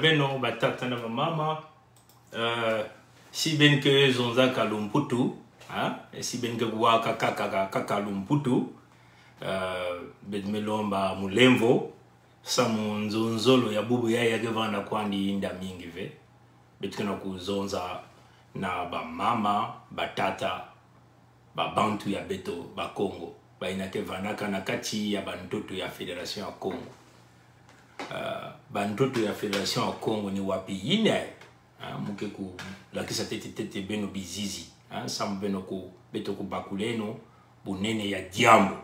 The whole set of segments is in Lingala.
Beno batata na mama si ben que zonza kalumputu si ben que waka kaka lumputu bet melomba mulemvo samu nzonzolo ya bubu ya gevana kwandi inda mingi ve bet kana kuzonza na ba mama batata ba bantu ya beto ba Congo ba inake vanaka na kati ya bantoto ya Federation ya Congo. Bantoto ya Federation ya Congo ni wapi ine muke ku lakisa tete beno bizizi sam beno ku beto ku bakuleno bunene ya diambo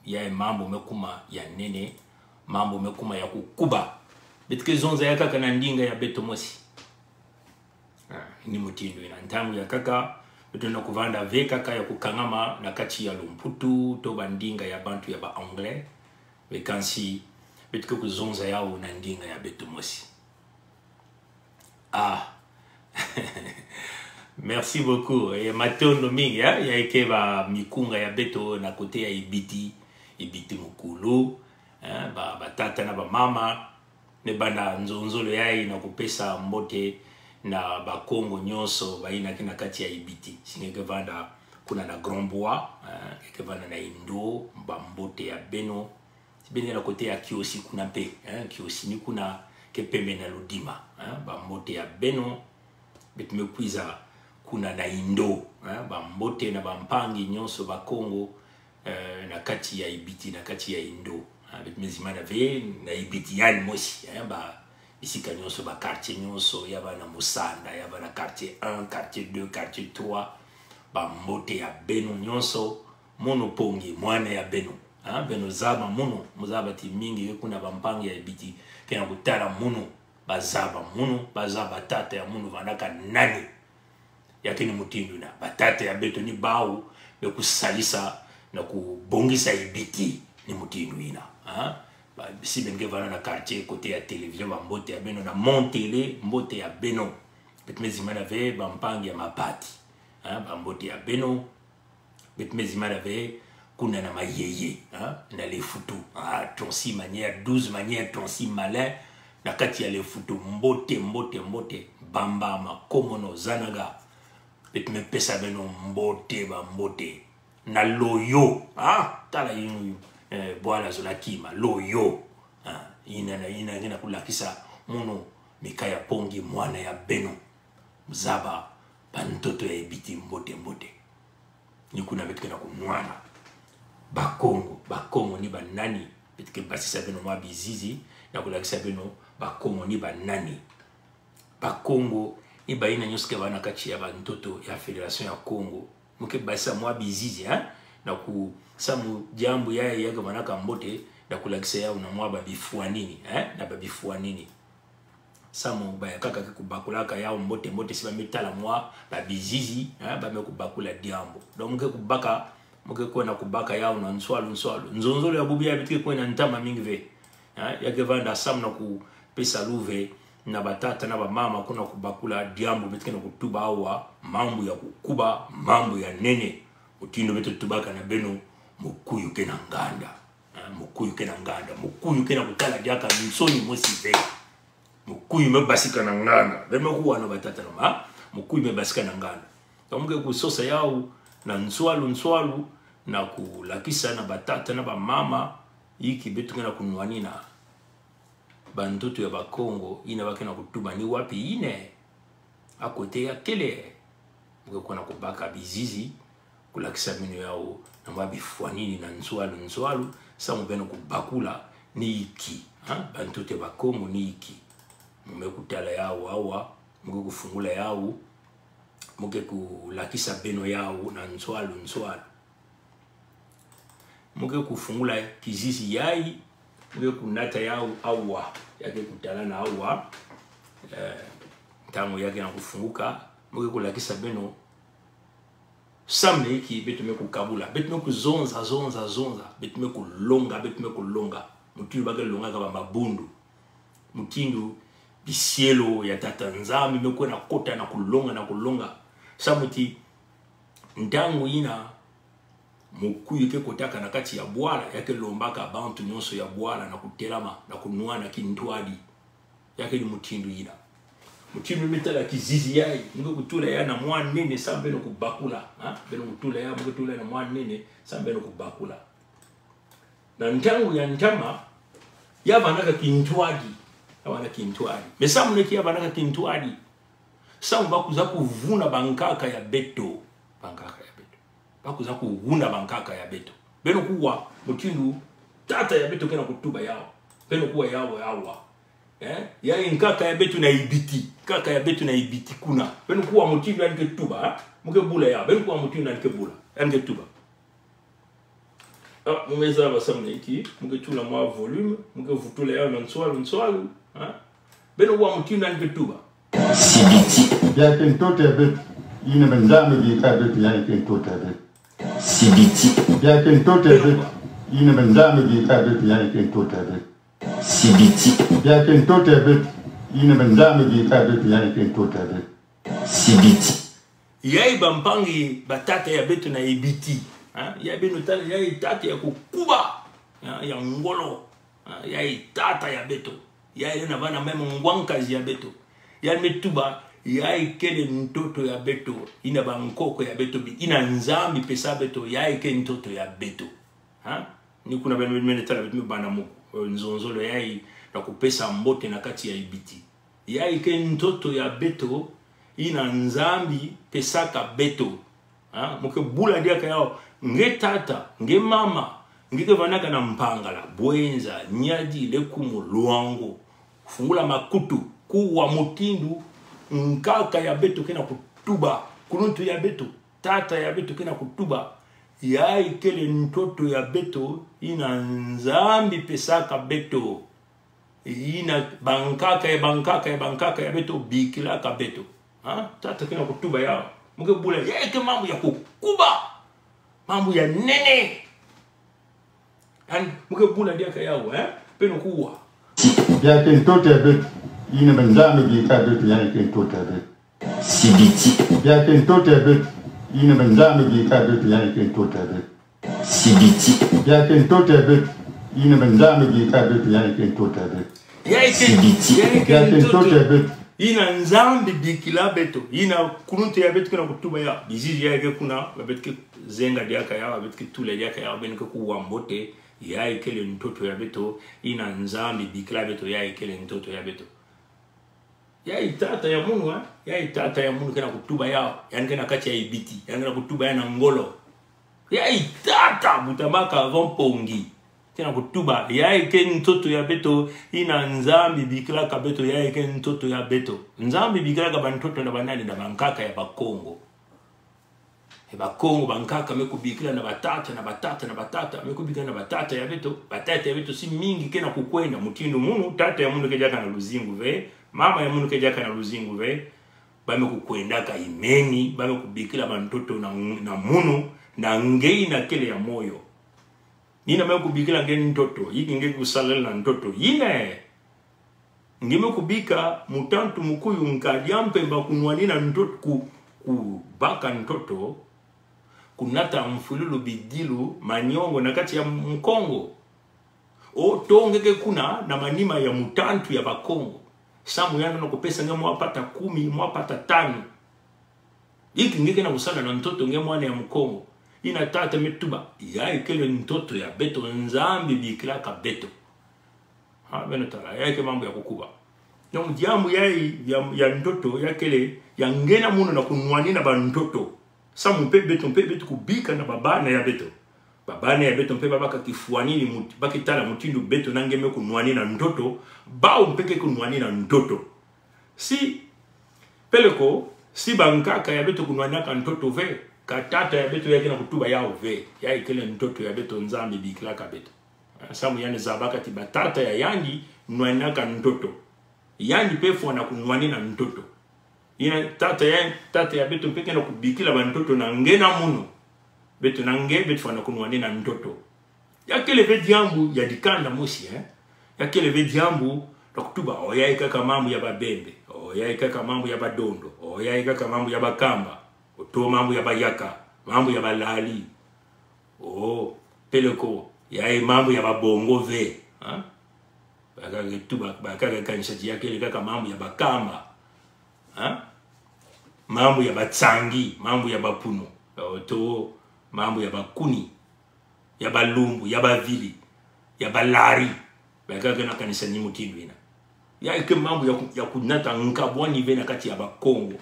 ya mambo mekuma ya nene mambo mekuma ya kukuba betike zonza ya kaka na ndinga ya beto mosi ni mutindo ina ntangu ya kaka beto na kuvanda ve kaka ya kukangama na kati ya lumputu to bandinga ya bantu ya ba anglais bekansi betike kuzonza yao na ndinga ya beto mosi. Merci beaucoup. Et matondo mingi ya ikeba mikunga ya beto na kote ya ibiti mukulu ba tata na ba mama ne bana nzonzolo yai na kupesa mbote na ba Congo nyonso ba ina kina kati ya ibiti singeke vanda kuna na Grand Bois ke vanda na Indo ba mbote ya beno bene na kote ya Kiosi kuna pe Kiosi ni kuna ke pembe na lodima ba mbote ya beno betume kuiza kuna na indo ba mbote na bampangi nyonso ba Congo na kati ya ibiti na kati ya indo betume zimana ve na ibiti yani mosi ba isika nyonso ba quartier nyonso ya ba na Musanda ya ba na quartier 1 quartier 2 quartier 3 ba mbote ya beno nyonso mono pongi mwana ya beno beno zaba mono muzaba ti mingi kuna bampangi ya ibiti kena kutala mono bazaba mono bazaba tata ya mono vanaka nani yakini mutindu na batata ya beto ni bau be kusalisa na kubongisa ibiti ni mutindu ina si benge vana na quartier côté ya télévision ba mbote ya beno na montele mbote ya beno betmezimana ve bampangi ya mapati ba mbote ya beno betmezimana ve kuna na mayeye na les photos 36 manières 12 manières 36 malin na kati ya les photos mbote bamba makomono zanaga betme pesa beno mbote ba mbote na loyo tala yinu bwala zola kima loyo ina kulakisa mono mikaya pongi mwana ya beno mzaba bantoto ya ibiti mbote ni kuna betke na kumwana Bakongo ni banani betke basisa beno mwa bizizi na kulakisa beno Bakongo ni banani Bakongo ni baina nyoske bana kati ya bantoto ya Federation ya Congo muke basisa mwa bizizi na ku samu jambo yaga manaka mbote na kulakisa yao na mwa babifua nini na babifua nini samu baya kaka kubakulaka yao mbote siba mitala mwa babizizi ba me kubakula diambo donc muke kubaka muke kwena kubaka yao na nswalu nzonzolo ya bubi ya bitike kwena ntama mingi ve yake vanda samu na ku pesa luve na batata na bamama kuna kubakula diambo bitike na kutuba awa mambo ya kukuba mambo ya nene utindo beto tubaka na beno mukuyu kena nganda mukuyu kena kutala diaka msoni mosi ve mukuyu mebasika na nganda beme kuwa na batata na mukuyu mebasika na nganda tamuke kusosa yao na nswalu na kulakisa na batata na bamama iki betu kena kunwani na bantoto ya Bakongo ina bakena kutuba ni wapi ine akote ya kele muke kuna kubaka bizizi kulakisa mino yao na mabifua nini na nswalu samu beno kubakula ni iki bantoto ya Bakongo ni iki mume kutala yao awa muke kufungula yao muke kulakisa beno yao na nswalu muke kufungula kizizi yai muke kunata yao awa yake kutala na awa tango yake na kufunguka muke kulakisa beno samne iki betume kukabula betume kuzonza betume kulonga mutindu bake longa kaba mabundu mutindu bisielo ya tata nzambi mekwe na kota na kulonga samuti ndangu ina mukuyu ke kotaka na kati ya bwala yake lombaka bantu nyonso ya bwala na kutelama na kunuana kintwadi yake ni mutindu ina mutindu mitala kizizi yai ngo kutula ya na mwa nene sambe no kubakula beno kutula ya ngo kutula na mwa nene sambe no kubakula na ntangu ya ntama ya banaka kintwadi awana kintwadi mesamu neki ya banaka kintwadi samu bakuza kuvuna bankaka ya beto bakuza kuvuna bankaka ya beto beno kuwa mutindu tata ya beto kena kutuba yao beno kuwa yao ya nkaka ya beto na ibiti kaka ya beto na ibiti kuna beno kuwa mutindu ya niketuba muke bula ya beno kuwa mutindu ya nikebula ya niketuba mumeza basamu neki muke tula mwa volume muke vutula ya na nswalu beno kuwa mutindu ya niketuba Sibiti. Ya kentote ya beto ina benzame vika beto ya kentote ya beto Sibiti. ya kentote ya beto ina benzame vika beto ya kentote ya beto Sibiti. ya kentote ya beto ina benzame vika beto ya kentote ya beto Sibiti. yai bampangi batata ya beto na ibiti ya beno tala yai tata ya kukuba ya ngolo yai tata ya beto yai na bana meme ngwankazi ya beto ya metuba yai kele ntoto ya beto ina bankoko ya beto ina nzambi pesa beto yai ke ntoto ya beto ni kuna bana tala beto bana mu nzonzolo yai na kupesa mbote na kati ya ibiti. Ya ike ntoto ya beto ina nzambi pesaka beto. Muke bula diaka yao nge tata, nge mama, ngeke vanaka na mpangala, bwenza, nyadi, lekumu, luango, fungula makutu, kuwa mutindu, nkaka ya beto kena kutuba, kuluntu ya beto, tata ya beto kena kutuba. Ya ikele ntoto ya beto ina nzambi pesaka beto. Ina bankaka ya beto bikila ka beto. Tata kena kutuba yao. Muke bula yeke mambo ya kukuba. Mambo ya nene. Muke bula diaka yao peno kuwa. Yake ntoto ya beto ina banzambi bika beto yake ntoto ya beto. Sibiti. Yake ntoto ya beto ina banzambi bika beto yake ntoto ya beto. Sibiti. Yake ntoto ya beto ina banzambi bika beto yake ntoto ya beto. Yake ntoto ya beto ina nzambi bikila beto ina kununte ya beto kuna kutuba ya bizizi yake kuna beto zenga diaka ya beto tule diaka ya benike kuwa mbote ya ikele ntoto ya beto ina nzambi bikila beto ya ikele ntoto ya beto ya itata ya munu ya itata ya munu kena kutuba yao yani kena kati ya ibiti yani kena kutuba ya na ngolo ya itata butabaka vompongi kena kutuba ya ike ntoto ya beto ina nzambi bikila ka beto ya ike ntoto ya beto nzambi bikila ka bantoto na banani na bankaka ya bakongo bakongo bankaka meku bikila na batata meku bikila na batata ya beto si mingi kena kukwenda mutindo munu tata ya munu kejaka na luzingu ve mama ya munu kejaka na luzingu ve bame kukwenda ka imeni bame kubikila bantoto na munu na ngei na kele ya moyo nina me kubikila ngeni ntoto yiki ngeki kusalela na ntoto yine ngime kubika mutantu mukuyu nkadiampe mba kunwanina ntoto kubaka ntoto kunata mfululu bidilu manyongo na kati ya mkongo o tongeke kuna na manima ya mutantu ya bakongo samu yana na kupesa nge mwapata 10 mwapata 5 yiki ngeke na kusala na ntoto nge mwana ya mkongo ina tata metuba ya ikele ntoto ya beto nzambi bikila ka beto beno tala ya ike mambo ya kukuba donc diamu ya ntoto ya kele ya ngena muno na kunwanina ba ntoto samu mpe beto kubika na babana ya beto mpe babaka kifuanini bakitala mutindu beto nangeme kunwanina ntoto bao mpeke kunwanina ntoto si peleko si bankaka ya beto kunwanina ka ntoto ve katata ya beto yake na kutuba yao ve ya ikele ntoto ya beto nzambi bikila ka beto samu yane zabaka ti batata ya yangi nwanina ka ntoto yangi pefu wana kunwanina ntoto ina tata ya beto mpeke na kubikila ba ntoto na ngena muno beto na nge beto wana kunwanina ntoto yakele ve diambu ya dikanda mosi yakele ve diambu na kutuba oya ikaka mambo ya babembe oya ikaka mambo ya badondo oya ikaka mambo ya bakamba oto mambo ya bayaka mambo ya balali peleko ya mambo ya babongo ve baka kanishati yakele kaka mambo ya bakamba mambo ya batsangi mambo ya bapuno oto mambo ya bakuni ya balumbu ya bavili ya balari baka kana kanisa ni mutindo ina ya ike mambo ya kunata nkabwani ve na kati ya bakongo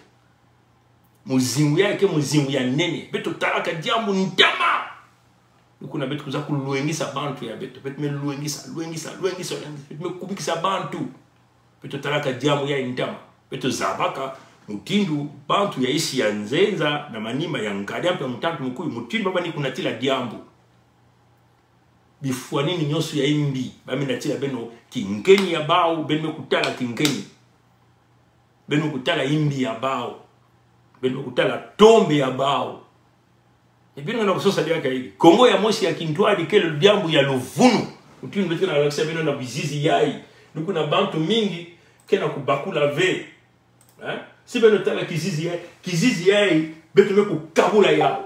muzimu yake muzimu ya nene beto talaka diambu ndama kuna beto kuza kuluengisa bantu ya beto me luengisa me kubikisa bantu beto talaka diambu ya ndama beto zabaka mutindu bantu ya isi ya nzenza na manima ya nkadiampe mutantu mkuyu mutindu baba ni kunatila diambu bifuanini nyosu ya imbi bami natila beno kinkeni ya bao beno kutala kinkeni beno kutala imbi ya bao beno kutala tombe ya bao ibino na kusosa diaka hili Kongo ya mosi ya kintwadi kele diambu ya luvunu utinu betu na alakisa beno na bizizi yai nuku na bantu mingi kena kubakula ve si beno tala kizizi yai betu meku kabula yao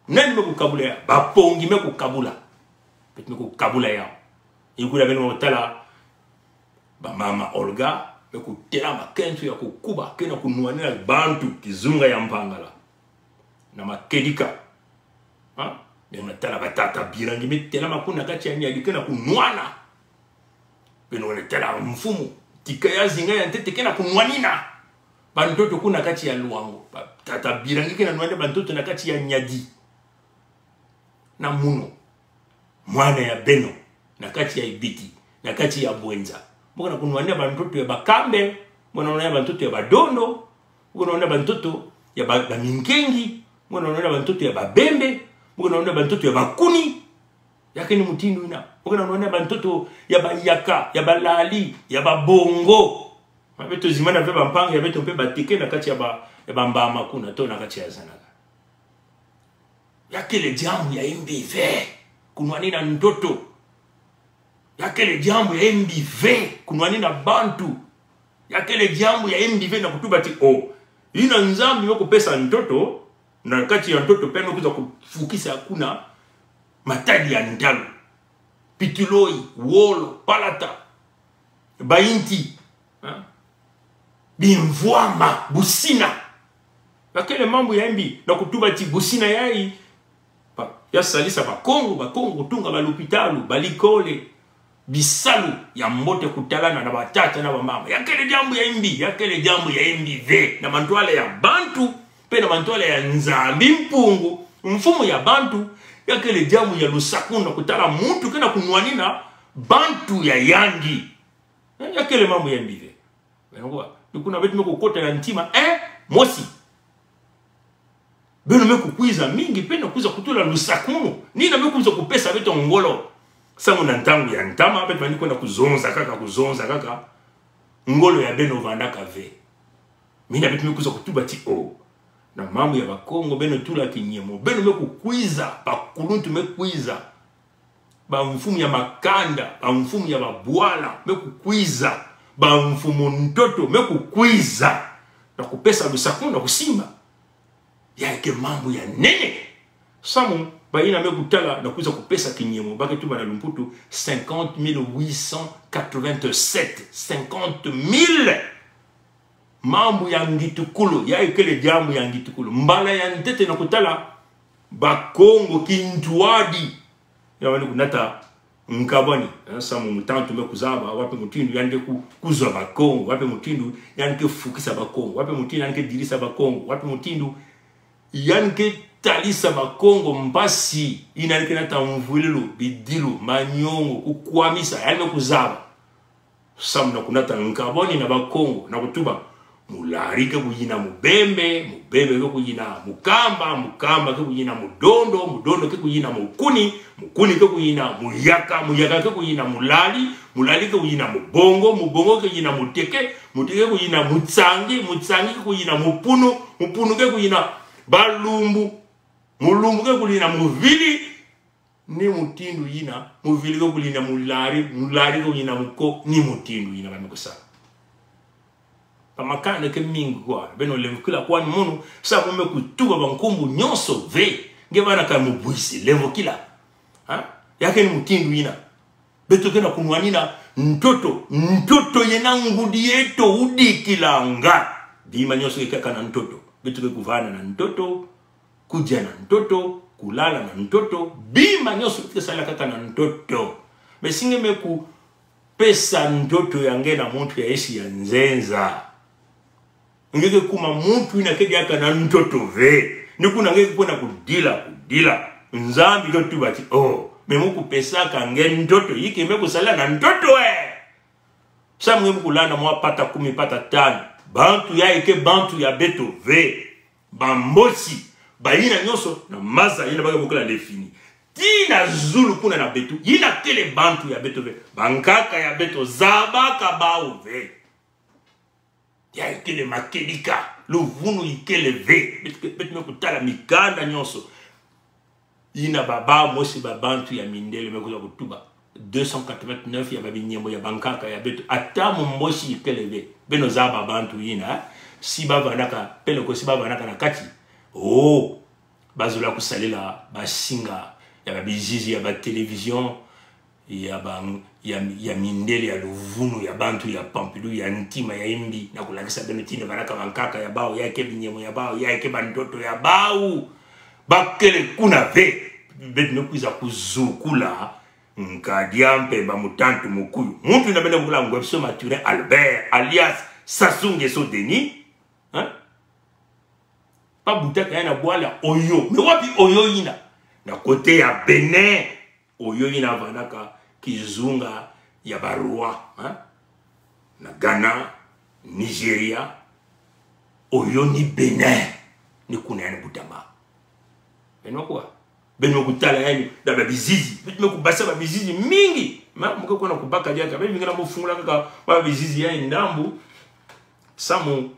nani meku kabula yao bapongi meku kabula betu meku kabula yao yukula beno tala ba mama Olga meku tela makentu ya kukuba kena kunuanila bantu kizunga ya mpangala na makedika beno tala batata birangi metela makuna kati ya nyadi kena kunuana beno letela mfumu tikaya zinga ya ntete kena kunwanina bantoto kuna kati ya luango tata birangi kena nwanina bantoto na kati ya nyadi na muno mwana ya beno na kati ya ibiti na kati ya bwenza mbona kunwanina bantoto ya bakambe mbona nwanina bantoto ya badondo mbona nwanina bantoto ya baminkengi mbona nwanina bantoto ya babembe mbona nwanina bantoto ya bakuni yake ni mutindu ina mbona nwanina bantoto ya bayaka ya balali ya babongo mabeto zimana pe bampanga ya beto pe batike na kati ya bambama kuna to na kati ya zanaga yake le jamu ya MBV kunwanina ndoto yake le jamu ya MBV kunwanina bantu yake le jamu ya MBV na kutuba ti ina nzambi yoko pesa ndoto na kati ya ndoto peno kuza kufukisa kuna matadi ya ndalo pituloi wolo palata bainti bimvwama busina yakele mambo ya mbi na kutuba ti busina yai ya salisa bakongo kutunga balupitalu balikole bisalu ya mbote kutalana na batata na bamama yakele jambo ya mbi yakele jambo ya MBV na mantwale ya bantu pe na mantwale ya nzambi mpungu mfumo ya bantu yakele jambo ya lusakunda kutala muntu kena kunwanina bantu ya yangi yakele mambo ya MBV benongwa nikuna betu mekukota ya ntima mosi beno mekukwiza mingi pena kuza kutula lusakunu nina mekuza kupesa beto ngolo sangu na ntangu ya ntama betu bandiko na kuzonza kaka ngolo ya beno vandaka ve mina betu mekuza kutuba ti na mambo ya bakongo beno tula kinyemo beno mekukwiza bakuluntu mekwiza ba mfumu ya makanda ba mfumu ya babwala mekukwiza ba mfumu ntoto mekukwiza na kupesa lusakunu na kusimba yake mambo ya nene samu baina mekutala na kuza kupesa kinyemo bake tuba na lumputu 50,887 50,000 mambo ya ngitukulu yakele jamu ya ngitukulu mbala ya ntete na kutala bakongo kintuadi ya wani kunata nkabani samu mutantu mekuzaba wape mutindu yande kuzwa bakongo wape mutindu yande fukisa bakongo wape mutindu yande dirisa bakongo wape mutindu yanke talisa bakongo mbasi inalike nata mvulilo bidilu manyongo kukwamisa yalme kuzaba samu na kunata nkaboni na bakongo na kutuba mularike kuyina mubembe ke kuyina mukamba ke kuyina mudondo ke kuyina mukuni ke kuyina muyaka ke kuyina mulali ke kuyina mubongo ke kuyina muteke ke kuyina mutsangi ke kuyina mupunu ke kuyina balumbu ke kuyina muvili ni mutindu yina muvili ke kuyina mulari ke kuyina muko ni mutindu yina bamekusa pamakane ke mingi kwa beno levukila kwa munu sa mume kutuba bankumbu nyonso ve ngebana ka mubuisi levukila yake ni mutindu ina beto kena kunwanina ntoto yena ngudi yeto udikilanga bima nyonso ikaka na ntoto beto ke kuvana na ntoto kuja na ntoto kulala na ntoto bima nyonso ikesala kaka na ntoto mesinge meku pesa ntoto yange na muntu ya esi ya nzenza ngeke kuma muntu ina kedi yaka na ntoto ve nikuna ngeke kuna kudila nzambi ko tubati memuku pesa kange ntoto yiki mekusala na ntoto samwe mukulanda mwa pata 10 pata 5 bantu ya ike bantu ya beto ve bambosi bayina nyoso na maza yina baka mukula defini tina zulu kuna na beto yina kele bantu ya beto ve bankaka ya beto zabaka bau ve ya ikele makelika luvunu ikele ve betu mekutala mikanda nyonso ina baba mosi babantu ya mindele mekuza kutuba 289 ya babinyembo ya bankaka ya betu atamu mboshi ikele ve beno za babantu ina si bavanaka pele ko si bavanaka na kati bazula kusalela basinga ya babizizi ya ba television ya mindele ya luvunu ya bantu ya Pompidou ya ntima ya imbi na kulakisa beno tine baraka bankaka ya bao yake binyemo ya bao yake bandoto ya bao bakele kuna ve betu mekuza kuzukula nkadiampe ba mutantu mukuyu muntu na bene kula ngwepso Mathurin Albert alias Sassou Nguesso Denis hein pas butaka yana bwala oyo mais wapi oyo ina na kote ya Benin oyo ina vanaka kizunga ya barua hein na Ghana Nigeria oyo ni Benin ni kuna yana butama beno kwa beno kutala yani da babizizi bitme kubasa babizizi mingi muko kona kubaka jaka bebe ngana mufungula kaka babizizi ya ndambu samu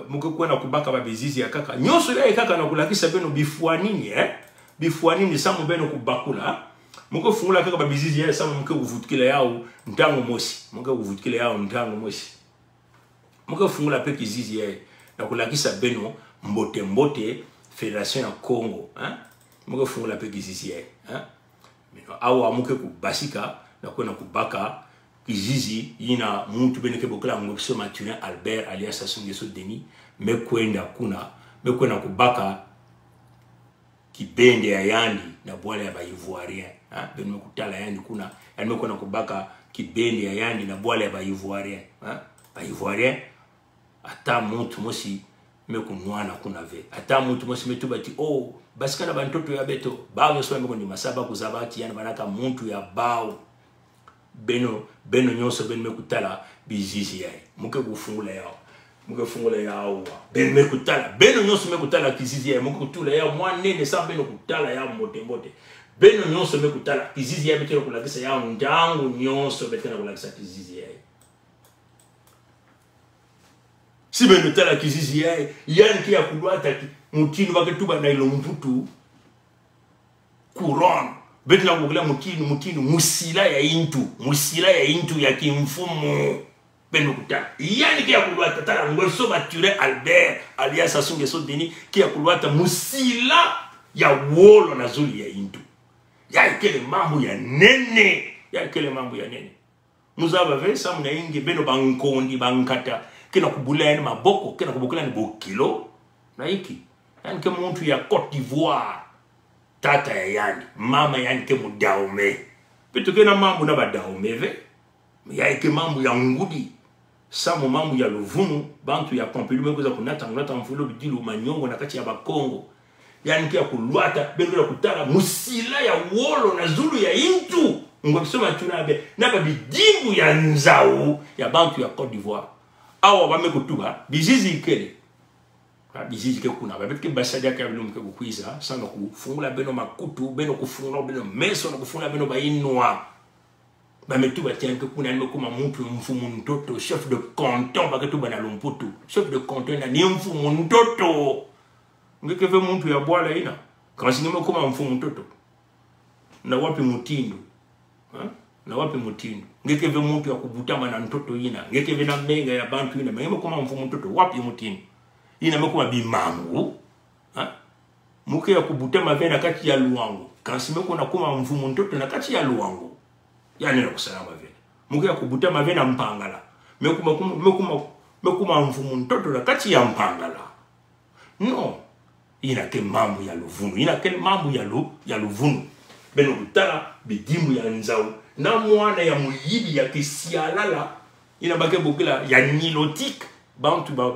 muko kona kubaka babizizi ya kaka nyoso ya kaka na kulakisa beno bifuanini bifuanini samu beno kubakula muko fungula kaka babizizi ya samu muko kuvutikila yao ntango mosi muko kuvutikila yao ntango mosi muko fungula pe kizizi ya na kulakisa beno mbote Fédération ya Congo hein muko fungula pe kizizi ya mino awa muke kubasika na kwena kubaka kizizi ina muntu beneke bokala ngopso Mathurin Albert alias Sassou Nguesso Denis mekwenda kubaka kibende ya yandi na bwala ya Ivoirien hein beno kutala yandi kuna yani mekwenda kubaka kibende ya yandi na bwala ya Ivoirien hein Ivoirien ata muntu mosi mekunwana kuna ve ata muntu mosi metubati oh basikana bantoto ya beto bawo so ngoko ni masaba kuzabati yani banaka muntu ya bawo beno nyonso ben mekutala bizizi yae muke kufungula yao ben mekutala beno nyonso mekutala kizizi yae muke kutula yao mwanene sa beno kutala yao motembote beno nyonso mekutala kizizi yae betena kulakisa yao ndangu nyonso betena kulakisa kizizi yae si beno tala kizizi yae yani kia kulwata mutinu baketuba na ilo mputu couronne betna kugula mutinu musila ya intu ya kimfumu beno kuta yani kia kulwata tala ngweso Mathurin Albert alias Sassou Nguesso Denis kia kulwata musila ya wolo na zuli ya intu ya kele mambo ya nene muzaba vesa muna ingi beno bankondi bankata kena kubula yani maboko kena kubukula ni bokilo na iki yani ke muntu ya Côte d'Ivoire tata ya yani mama yani ke mudaume pito kena mambo na badaume ve ya ke mambo ya ngudi samu mambo ya luvunu bantu ya Pompidou mekuza kunata mfulo bidilu manyongo na kati ya bakongo yani ke kulwata bendo ya kutala musila ya wolo na zulu ya intu ngobisoma tunabe na babidimbu ya nzau ya bantu ya Côte d'Ivoire awa bamekutuba bizizi ikele bizizi ke kuna babetke basadi yake abulu mke kukwiza sana kufungula beno makutu beno kufungula beno meso na kufungula beno bainwa bametuba tianke kuna nimekuma muntu mfumu ntoto chef de canton baketuba na Lumputu chef de canton na ni mfumu ntoto ngekeve muntu ya bwala ina kasi nimekuma mfumu ntoto na wapi mutindu na wapi mutindu ngekeve muntu ya kubutama na ntoto ina ngekeve na menga ya bantu ina nimekuma mfumu ntoto wapi mutindu ina mekuma bimangu muke ya kubutama vena kati ya luwangu kasi mekuna kuma mfumu ntoto na kati ya luwangu yani na kusalama vena muke ya kubutama vena mpangala mekuma mfumu ntoto na kati ya mpangala no ina ke mambo ya luvunu ina ke mambo ya luvunu beno kutala bidimu ya nzau na mwana ya muyibi ya kisialala ina bake bokila ya nilotique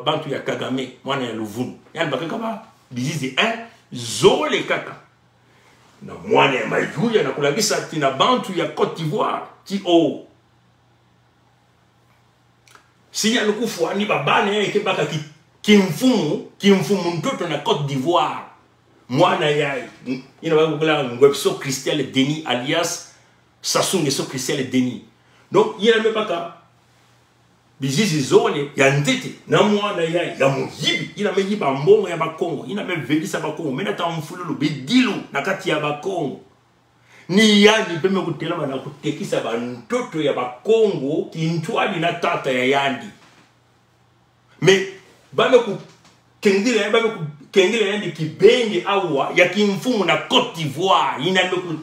bantu ya Kagame mwana ya luvunu yani bake kaba bizizi zole kaka na mwana ya Mayuya na kulagisa tina bantu ya Côte d'Ivoire ti o sinya lukufu ani babane yake baka kimfumu ntoto na Côte d'Ivoire mwana ya ina bake bokila ngwepso Christian Denis alias Sassou Nguesso Christian Denis donc ina mepaka bizizi zone ya ndete na mwana ya muyibi ina meyiba mbongo ya bakongo ina mevelisa bakongo mena ta mfululu bidilu na kati ya bakongo ni yani peme kutelama na kutekisa bantoto ya bakongo kintwali na tata ya yandi me bame ku kengile yandi kibenge awa ya kimfumu na Côte d'Ivoire ina meku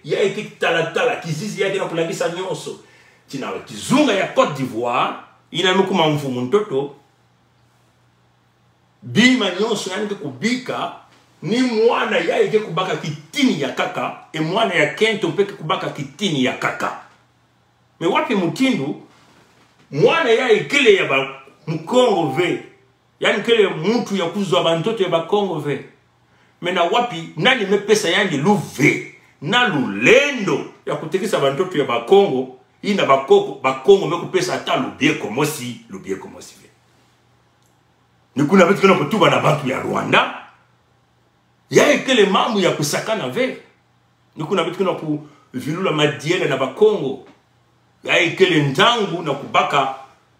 yaike talatala kizizi yake na kulagisa nyonso tina kizunga ya Côte d'Ivoire ina mekuma mfumu ntoto bima nyonso yani kubika ni mwana ya eke kubaka kitini ya kaka e mwana ya kento peke kubaka kitini ya kaka. Me wapi mutindu mwana ya ekele ya ba mkongo ve yani kele mtu ya kuzwa bantoto ya ba Kongo ve. Mena wapi nani mepesa yangi luve na lulendo ya kutekisa bantoto ya ba Kongo ina ba Kongo mekupesa ata lubieko mosi ve. Nikuna vitu kuna kutuba na bantu ya Rwanda ya ekele mamu ya kusakana ve. Nikuna vitu kuna kuvilula madiele na ba Kongo ya ekele ndangu na kubaka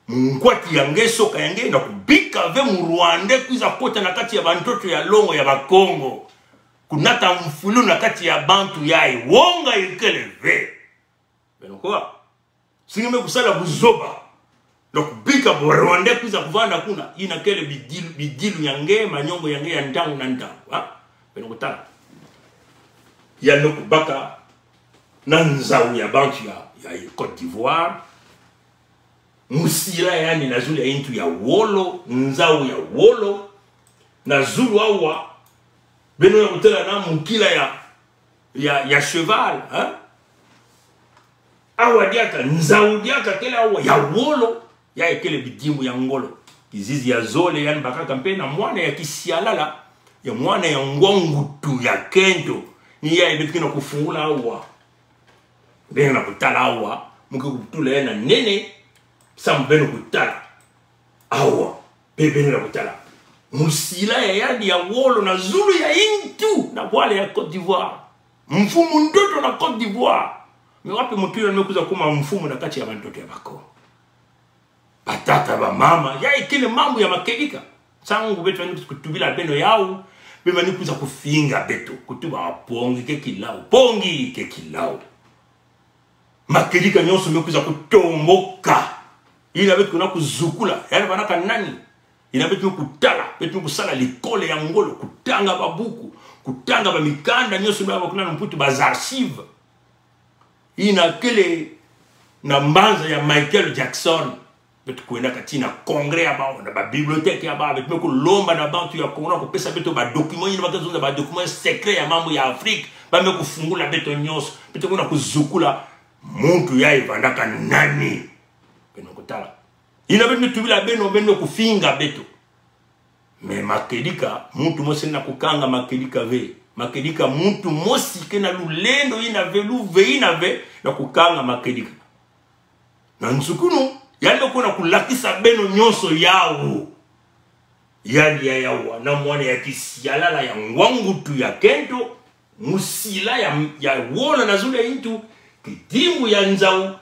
mungwati ya ngeso kayange na kubika ve mu Rwanda kuiza kota na kati ya bantoto ya longo ya ba Kongo kunata mfulu na kati ya bantu ya wonga ekele ve. Benokwa singime kusala buzoba na kubika bo Rwanda kuiza kuvana kuna ina kele bidilu yange manyongo yange ya ndangu na ndangu ha benokutana ya no kubaka na nzau ya bantu ya Côte d'Ivoire musila yani na zulu ya intu ya wolo nzau ya wolo na zulu awa beno ya kutela na mukila ya cheval hein awa diaka nzau diaka kele awa ya wolo ya ekele bidimu ya ngolo kizizi ya zole yani bakaka mpe na mwana ya kisialala ya mwana ya ngwangutu ya kento ni ya ebekina kufungula awa beno na kutala awa muke kutula na nene sam beno kutala awa beno na kutala musila ya yadi ya wolo na zulu ya intu na wale ya Côte d'Ivoire mfumu ndoto na Côte d'Ivoire wapi mutula nimekuza kuma mfumu na kati ya bandoto ya bako batata ba mama ya ikile mambo ya makelika sangu betu wani kutubila beno yao bema nikuza kufinga beto kutuba pongi ke kilao makelika nyonso mekuza kutomboka ina betu kuna kuzukula yani banaka nani ina betu kutala betu kusala likole ya ngolo kutanga babuku kutanga ba mikanda nyonso baba kuna mputu ba archive ina kele na mbanza ya Michael Jackson betu kuenda katina kongre ya bao na ba bibliothèque ya bao betu kulomba na bantu ya kongona kupesa betu ba document ni bakazo ba document secret ya mambo ya Afrique ba mekufungula betu nyonso betu kuna kuzukula muntu ya ivandaka nani beno kutala ina betu tubila beno kufinga betu me makelika muntu mosi na kukanga makelika ve makelika muntu mosi kena lulendo ina velu ve ina ve na kukanga makelika na nsukunu yando kuna kulakisa beno nyonso yao yani ya yawa na mwana ya kisialala ya ngwangutu ya kento musila ya wola na zule intu kidimu ya nzau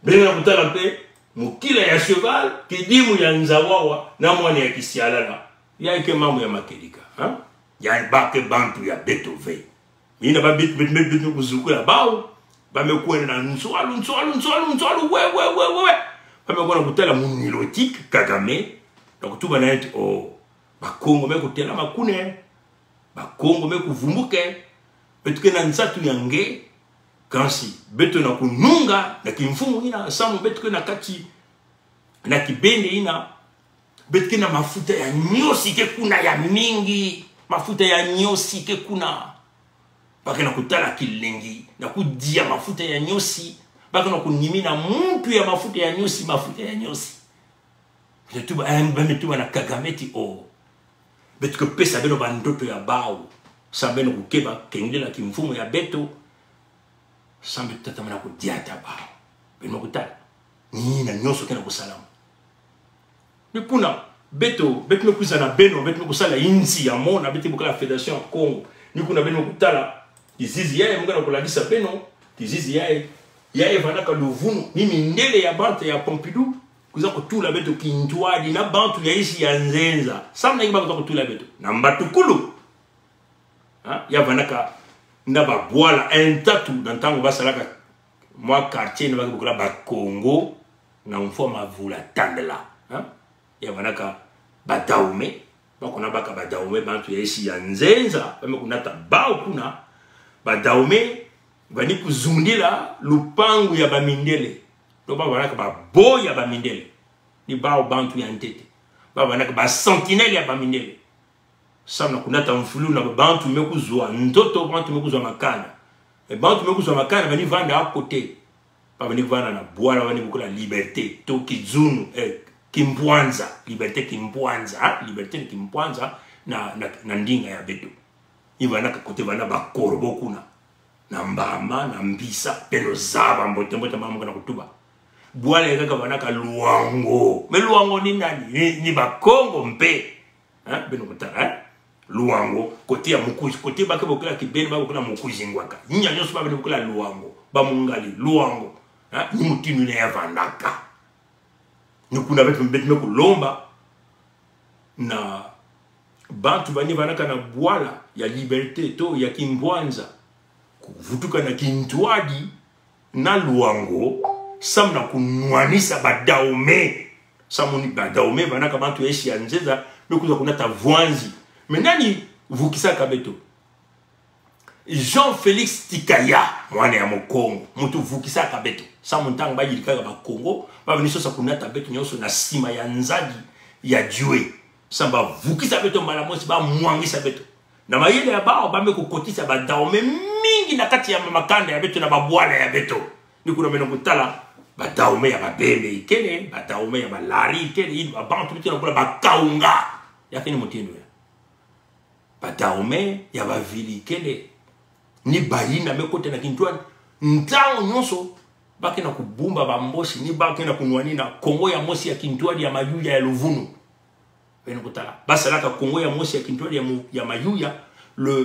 beno na kutala mpe mukila ya cheval kidimu ya nzawawa na mwana ya kisialala ya ike mamu ya makelika ha ya bake bantu ya beto ve ina ba bit kuzukula bao ba mekwenda na nzwalu we bamekona kutela munilotique Kagame na kutuba na eti oh bakongo mekutela makune bakongo mekuvumbuke betuke na nsatu yange kansi beto na kununga na kimfumu ina samu betuke na kati na kibende ina betuke na mafuta ya nyosi ke kuna ya mingi mafuta ya nyosi ke kuna baka na kutala kilengi na kudia mafuta ya nyosi baka na kunyimina muntu ya mafuta ya nyosi betuba betuba na Kagameti o betuke pesa beno bandoto ya bao sabeno kukeba kendela kimfumu ya beto sambe tatamana kudiata bao beno kutala ni na nyoso kena kusalamu nikuna beto mekuza na beno beto kusala inzi ya mona beto bukala Fédération ya Congo nikuna beno kutala izizi yae mungana kulagisa beno izizi yae vanaka luvunu mimi ndele ya bantu ya Pompidou kuza kutula beto kintuadi na bantu ya isi ya nzenza samna iba kuza kutula beto na mbatukulu ha ya vanaka ndaba bwala entatu nantango basalaka mwa quartier na bakukula ba Congo na mfoma vula tandela ha ya vanaka badaume bakona baka badaume bantu ya isi ya nzenza bamekunata bao kuna badaume bani kuzundila lupangu ya bamindele no ba vanaka ba boy ya bamindele ni bao bantu ya ntete ba vanaka ba sentinelle ya bamindele Samna kunata mfulu na bantu mekuzwa ndoto bantu mekuzwa makana. E bantu mekuzwa makana bani vanda à côté. Pas venir vanda na boala bani bukula liberté to kizunu kimbwanza, liberté kimbwanza, liberté kimbwanza na ndinga ya beto. Ivana ka côté vanda ba korbo kuna. Na mbama na mbisa peno zaba mbote mama kana kutuba. Boala yaka vana ka luango. Me luango ni nani? Ni ba Kongo mpe. Hein beno kutara luango côté ya mukuzi côté ba kebokela kibeni ba bokela mukuzi ngwaka nya nyoso ba bokela luango ba mungali luango ni mutinu ne yavandaka ni kuna betu mbetime kulomba na bantu bani vanaka na bwala ya liberté to ya kimbwanza kuvutuka na kintwadi na luango samna kunwanisa badaume samuni badaume vanaka bantu yeshi ya nzeza bekuza kunata vwanzi. Mais nani vukisa kabeto? Jean-Félix Tikaya, mwana ya Mokongo, mutu vukisa kabeto. Sa montang ba yirika ba Kongo, ba veniso sa kunata beto nyoso na sima ya nzadi ya jwe. Samba vukisa beto malamosi ba mwangisa beto. Na mayele ya bao ba meko kotisa ba daume mingi na kati ya makanda ya beto na babwala ya beto. Ni kuna meno kutala ba daume ya babembe ikene, ba daume ya balari ikene, ba bantu beto na kula ba kaunga. Yakini mutindo ya. Badaume ya bavili kele ni bayina mekote na kintwani ntao nyonso baki na kubumba bamboshi ni baki na kunwani na Kongo ya mosi ya kintwani ya mayuya ya Luvunu beno kutala basalaka Kongo ya mosi ya kintwani ya mayuya le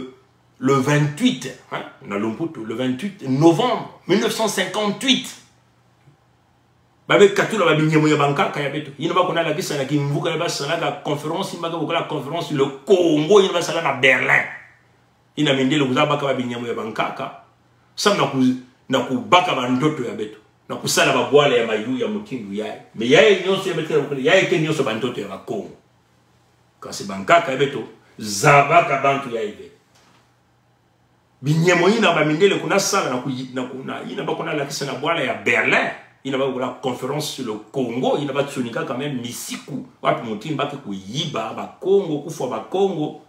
28 hein na Lumputu le 28 novembre 1958 babe katula babinyemo ya bankaka ya beto ina bakona la kisa na kimvuka ya basala la conférence imaka bokola conférence le Congo ina basala na Berlin ina mindele kuzaba ka babinyemo ya bankaka samna na kubaka bandoto ya beto na kusala babwala ya mayu ya mutindu yae me yae nyonso ya beto yae ke nyonso bandoto ya Kongo kasi bankaka ya beto zabaka bantu ya ibe binyemo ina bamindele kuna sala na kuna ina bakona la kisa na bwala ya Berlin. Il n'a pas eu la conférence sur le Congo, il n'a pas tenu quand même misiku. Wapi mutim baki kuyiba ba Congo, kufwa ba Congo.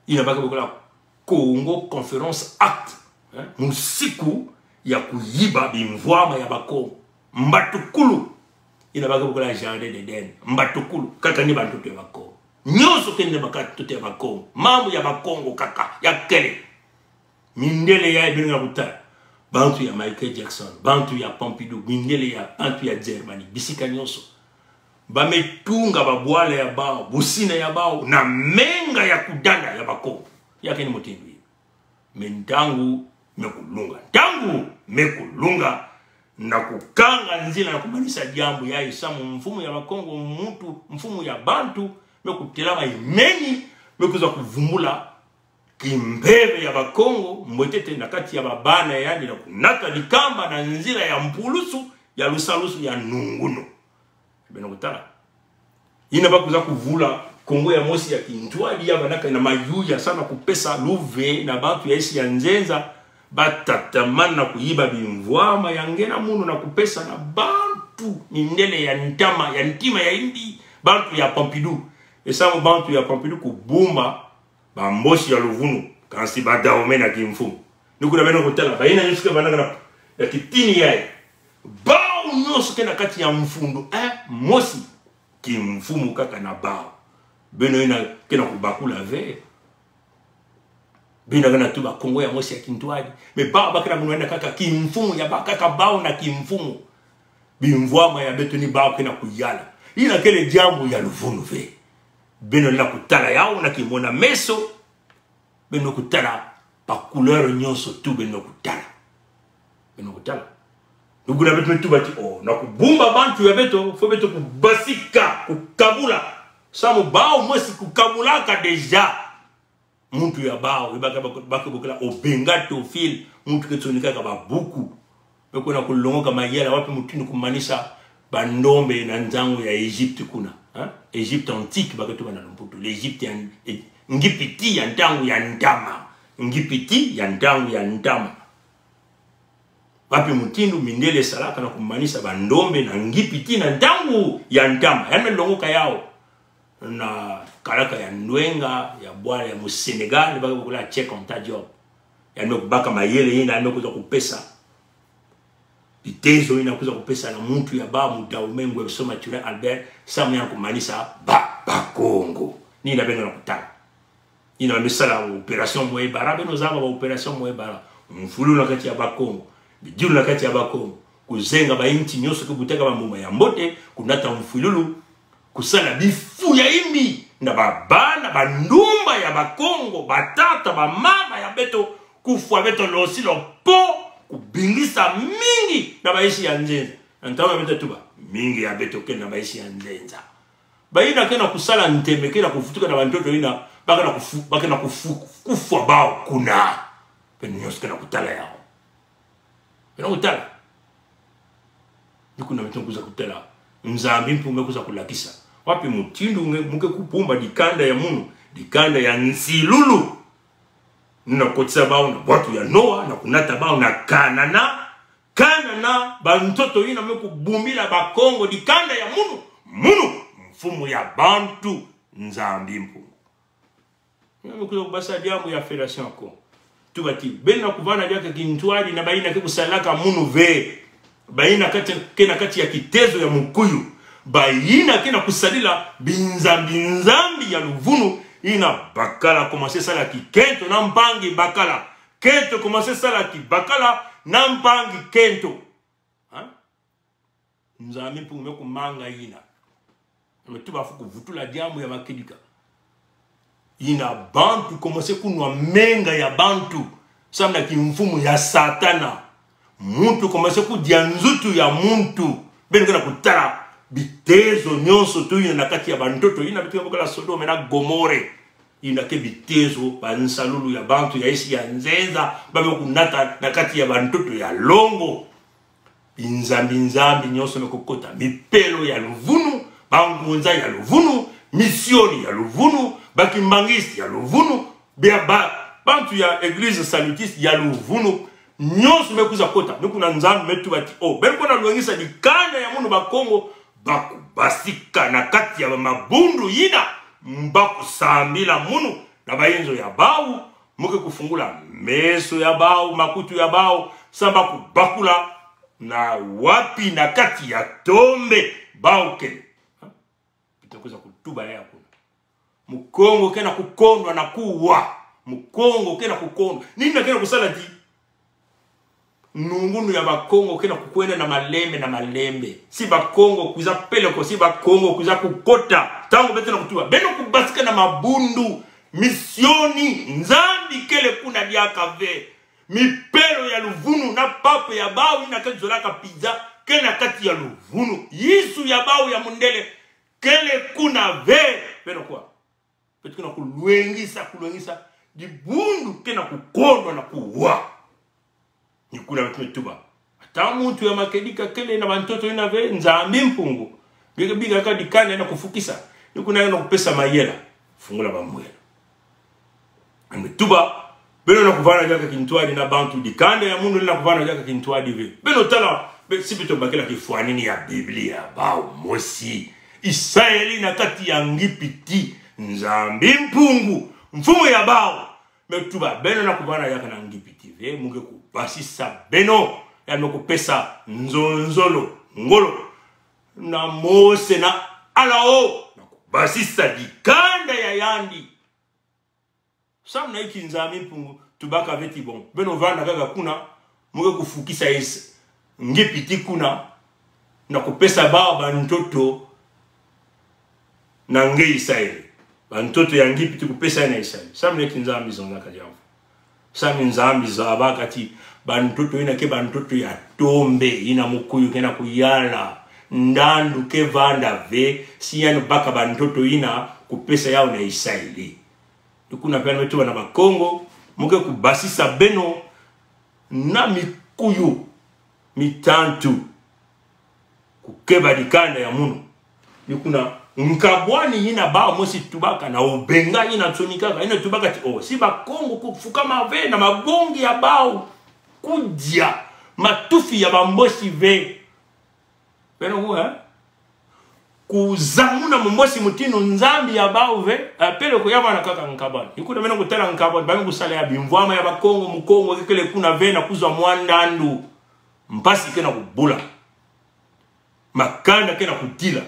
Il n'a pas eu la Congo conférence acte. Musiku ya kuyiba bimvwama ya ba Congo. Mbatukulu. Il n'a pas eu la jardin d'Eden. Mbatukulu. Kaka ni bantu ya ba Congo. Nyoso kende bakatu ya ba Congo. Mambo ya ba Congo kaka. Ya kele. Mindele ya ibinga butara. Bantu ya Michael Jackson, bantu ya Pompidou, mindele ya bantu ya Germany, bisika nyonso. Bametunga babwale ya bao, busina ya bao, na menga ya kudanda ya bako. Yake ni mutindu hiyo. Mentangu mekulunga. Tangu mekulunga na kukanga nzila na kumanisa jambu ya isamu mfumu ya Bakongo mfumu ya bantu mekutelama imeni mekuza kuvumbula kimbebe ya Bakongo mbwetete na kati ya babana yani na kunaka likamba na nzila ya mpulusu ya lusalusu ya nunguno beno kutala ina bakuza kuvula Kongo ya mosi ya kintwali ya banaka na mayuya sana kupesa luve na bantu ya isi ya nzenza batatamana na kuyiba bimvwama yangena munu na kupesa na bantu mindele ya ntama ya ntima ya indi bantu ya Pompidou esamu bantu ya Pompidou kubumba bamboshi ya Luvunu kansi badaume na kimfumu nikuna beno kutala baina nyusuke banaka ya kitini yae bao nyoso kena kati ya mfundu mosi kimfumu kaka na bao beno ina kena kubakula ve bina gana tuba Kongo ya mosi ya kintwadi me bao bakana kunwenda kaka kimfumu ya bakaka bao na kimfumu bimvwama ya beto ni bao kena kuyala ina kele jambu ya Luvunu ve beno na kutala yao na kimona meso beno kutala pa couleur nyonso tu beno kutala nuguna beto tu bati na kubumba bantu ya beto fo beto kubasika kukabula samu bao mosi kukabulaka deja muntu ya bao baka bokela obenga tofil muntu ketonika ka babuku beko na kulongoka mayela wapi mutini kumanisha bandombe na nzangu ya Egypte kuna Egypte antique bakato bana Lumputu l'Egypte ngipiti ya ntangu ya ndama ngipiti ya ntangu ya ndama wapi mutindu mindele salaka na kumanisha bandombe na ngipiti na ntangu ya ndama yani longoka yao na kalaka ya ndwenga ya bwana ya mu Senegal baka kula check on ta job ya no baka mayele ina no kuza kupesa itezo ina kuza kupesa na muntu ya ba mu daumengo ya soma tule Albert samu ya kumanisa ba Congo ni na beno na kutana ina misala operation Moebara beno zaba ba operation Moebara mfulu na kati ya ba Congo bidilu na kati ya ba Congo kuzenga ba inti nyoso kubuteka ba muma ya mbote kunata mfululu kusala bifu ya imi na babana bandumba ya bakongo batata ba mama ya beto kufwa beto losi lopo kubingisa mingi na baishi ya nzenza ntawa beto tuba mingi ya beto ke na baishi ya nzenza baina kena kusala ntemeke na kufutuka na bantoto ina baka na kufwa bao kuna penyo sikana kutala yao ina kutala nikuna beto kuza kutala Nzambi mpume kuza kulakisa wapi mutindu muke kupumba dikanda ya munu dikanda ya nsilulu na kotisa bao na watu ya Noa na kunata bao na kanana bantoto ina meku bumbila bakongo dikanda ya munu mfumu ya bantu Nzambi mpume kuza kubasa diamu ya federation ko tubati bena kuvana jaka kintwali na baina ke kusalaka munu ve baina kati ya kitezo ya mukuyu baina kena kusalila binzambi ya luvunu ina bakala commencer sala ki kento na mpangi bakala kento commencer sala ki bakala na mpangi kento Nzambi mpume kumanga ina metuba fuku vutula diamu ya makedika ina bantu commencer kunwa menga ya bantu samna ki mfumu ya satana muntu commencer kudia nzutu ya muntu beno kana kutala bitezo nyonso tu ina nakati ya bantoto ina bitu ya Sodoma na Gomore ina ke bitezo bansalulu ya bantu ya isi ya nzenza babe kunata nakati ya bantoto ya longo nzambi nyonso mekokota mipelo ya luvunu bangunza ya luvunu misioni ya luvunu bakimbangisi ya luvunu bantu ya eglise salutiste ya luvunu nyonso mekuza kota mekuna Nzambi metu bati beko na luengisa dikanda ya munu bakongo bakubasika na kati ya mabundu yina mbakusambila munu na bayenzo ya bau muke kufungula meso ya bau makutu ya bau samba kubakula na wapi na kati ya tombe bau ke bitakuza kutuba ya kuna mukongo kena kukondwa na kuwa mukongo kena kukondwa nini na kena kusala di nungunu ya bakongo kena kukwenda na malembe si bakongo kuza peleko si bakongo kuza kukota tango bete na kutua beno kubasika na mabundu misioni Nzambi kele kuna diaka ve mipelo ya luvunu na papo ya bau ina kenzolaka pizza kena kati ya luvunu yisu ya bau ya mundele kele kuna ve beno kwa bete kuna kuluengisa dibundu kena kukondwa na kuwa nikuna wetuba ata muntu ya makedika kele na bantoto ina ve Nzambi mpungu biga kadikane na kufukisa nikuna na kupesa mayela fungula bamwela ametuba beno na kuvana jaka kintwadi na bantu dikande ya mundu na kuvana jaka kintwadi ve beno tala sipito bakela kifuanini ya Biblia bao mosi Israeli na kati ya ngipiti Nzambi mpungu mfumu ya bao metuba beno na kuvana jaka na ngipiti ve munge kubasisa beno ya mekupesa nzonzolo ngolo na Mose na alao na kubasisa dikanda ya yandi samna iki Nzambi mpungu tubaka veti bon beno vanda kaka kuna muge kufukisa ese ngipiti kuna na kupesa bao bantoto na nge Israeli bantoto ya ngipiti kupesa na Israeli samna iki Nzambi zonga kajamu sami Nzambi za bakati bantoto ina ke bantoto ya tombe ina mukuyu kena kuyala ndandu ke vanda ve siyanu baka bantoto ina kupesa yao na Israeli kuna pena metuba na bakongo muke kubasisa beno na mikuyu mitantu kukeba dikanda ya munu nikuna nkabwani ina ba mosi tubaka na obenga ina tsonikaka ina tubaka ti si bakongo kufuka mave na magongi ya bao kujia matufi ya bambosi ve beno kuzamuna mumbosi mutino nzambi ya bauve apele kuyama na kaka nkabani ikuda mena kutala nkabani bami kusala ya bimvwama ya bakongo mukongo kekele kuna vena kuzwa mwandandu mpasi kena kubula makanda kena kutila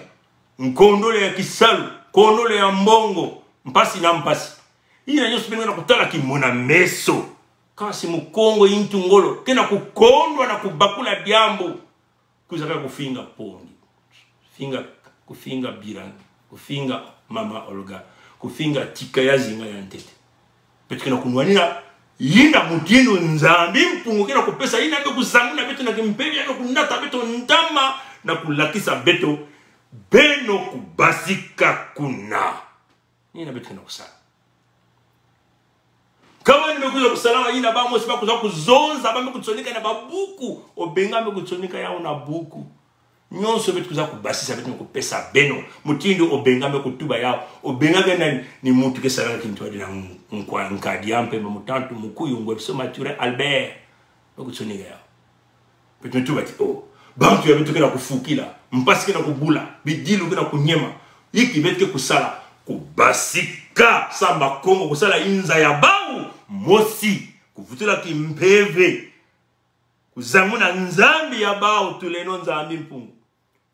nkondole ya kisalu kondole ya mbongo mpasi na mpasi ina nyosu pena kutala kimona meso kasi mukongo intu ngolo kena kukondwa na kubakula diambo kuzaka kufinga pongi kufinga biranga kufinga mama Olga kufinga tika ya zinga ya ntete petikena kunwanira yina mutino nzambi mpungu kena kupesa yina ndo kuzamuna beto na kimpevi yano kunata beto ndama na kulakisa beto beno kubasika kuna yina beto kena kusala kama nimekuza kusalama yina ba mosi ba kuza kuzonza ba mekutsonika na babuku obenga mekutsonika yao na buku nyonso betu kuza kubasisa betu kupesa beno mutindo obenga mekutuba yao obenga gana ni mutu ke sala kintu adina nkwa nkadi ampe mutantu mukuyu ngwe so mature Albert mekutsonika yao betu tuba ti bantu ya betu kena kufukila mpasi kena kubula bidilu kena kunyema iki betu kusala kubasika samba kongo kusala inza ya bau mosi kuvutula kimpeve kuzamuna nzambi ya bau tuleno nzambi mpungu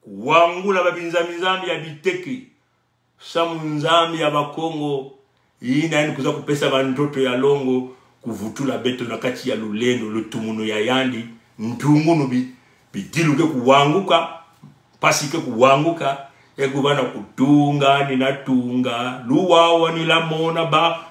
kuwangula babinzami nzambi ya biteke samu nzambi ya bakongo ina yani kuza kupesa bantoto ya longo kuvutula beto na kati ya lulendo lutumuno ya yandi ntungunu bidiluke kuwanguka pasike kuwanguka ekubana kutunga ninatunga luwawa nilamona ba